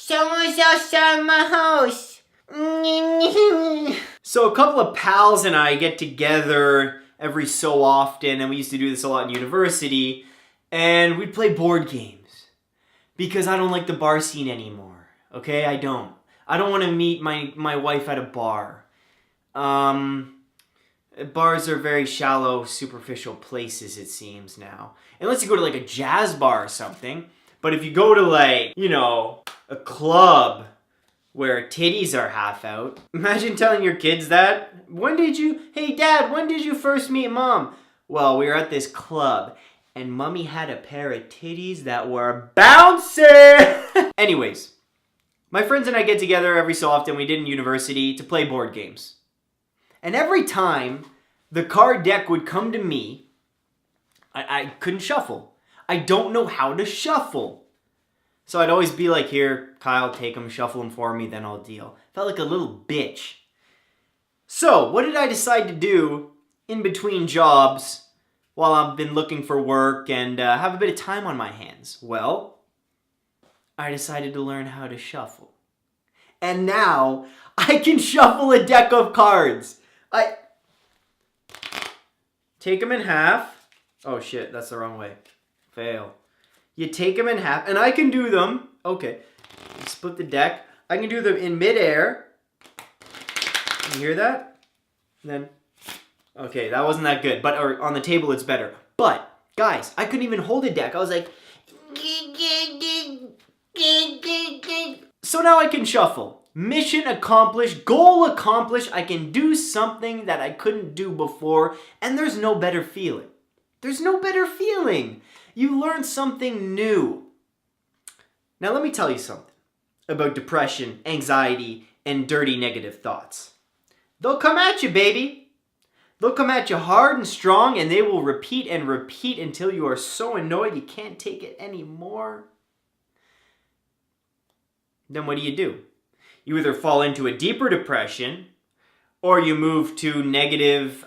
Someone's outside my house. So a couple of pals and I get together every so often, and we used to do this a lot in university, and we'd play board games. Because I don't like the bar scene anymore. Okay, I don't. I don't want to meet my wife at a bar. Bars are very shallow, superficial places, it seems now. Unless you go to like a jazz bar or something. But if you go to like, you know, a club where titties are half out. Imagine telling your kids that. Hey dad, when did you first meet mom? Well, we were at this club and mommy had a pair of titties that were bouncing. Anyways, my friends and I get together every so often, we did in university, to play board games. And every time the card deck would come to me, I couldn't shuffle. I don't know how to shuffle. So I'd always be like, here, Kyle, take them, shuffle them for me, then I'll deal. Felt like a little bitch. So what did I decide to do in between jobs while I've been looking for work and have a bit of time on my hands? Well, I decided to learn how to shuffle. And now I can shuffle a deck of cards. I take them in half. Oh shit, that's the wrong way. Fail. You take them in half, and I can do them. Okay, split the deck. I can do them in midair. You hear that? And then, okay, that wasn't that good. But or on the table, it's better. But guys, I couldn't even hold a deck. I was like, so now I can shuffle. Mission accomplished, goal accomplished. I can do something that I couldn't do before, and there's no better feeling. There's no better feeling. You learn something new. Now let me tell you something about depression, anxiety, and dirty negative thoughts. They'll come at you, baby. They'll come at you hard and strong, and they will repeat and repeat until you are so annoyed you can't take it anymore. Then what do? You either fall into a deeper depression, or you move to negative,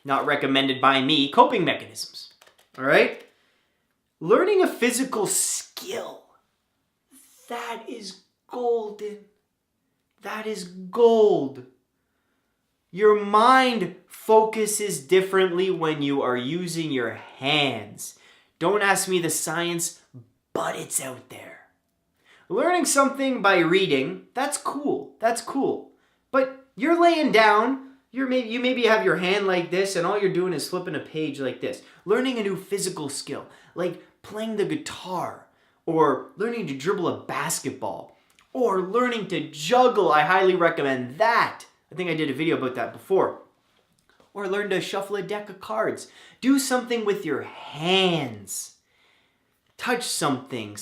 not recommended by me, coping mechanisms. All right? Learning a physical skill, that is golden. That is gold. Your mind focuses differently when you are using your hands. Don't ask me the science, but it's out there. Learning something by reading, that's cool. That's cool. But you're laying down, you maybe have your hand like this, and all you're doing is flipping a page like this. Learning a new physical skill, like playing the guitar, or learning to dribble a basketball, or learning to juggle. I highly recommend that. I think I did a video about that before. Or learn to shuffle a deck of cards. Do something with your hands. Touch something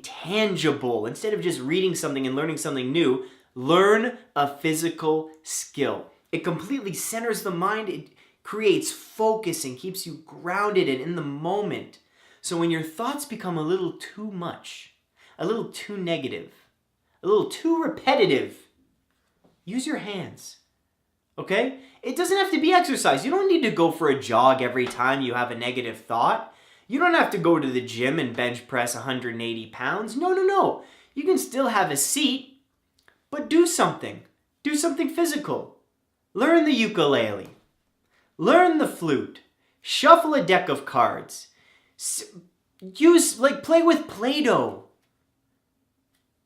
tangible. Instead of just reading something and learning something new, learn a physical skill. It completely centers the mind. It creates focus and keeps you grounded and in the moment. So when your thoughts become a little too much, a little too negative, a little too repetitive, use your hands. Okay? It doesn't have to be exercise. You don't need to go for a jog every time you have a negative thought. You don't have to go to the gym and bench press 180 pounds. No. You can still have a seat, but do something. Do something physical. Learn the ukulele. Learn the flute. Shuffle a deck of cards. Play with Play-Doh.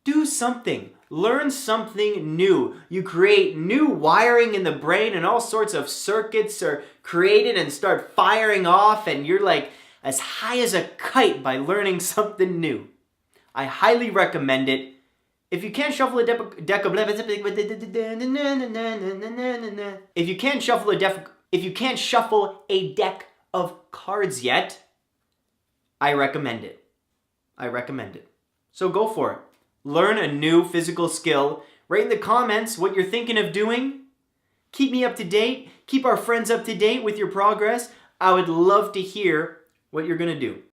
Do something. Learn something new. You create new wiring in the brain and all sorts of circuits are created and start firing off, and you're like as high as a kite by learning something new. I highly recommend it. If you can't shuffle a deck of cards yet, I recommend it. So go for it. Learn a new physical skill. Write in the comments what you're thinking of doing. Keep me up to date. Keep our friends up to date with your progress. I would love to hear what you're going to do.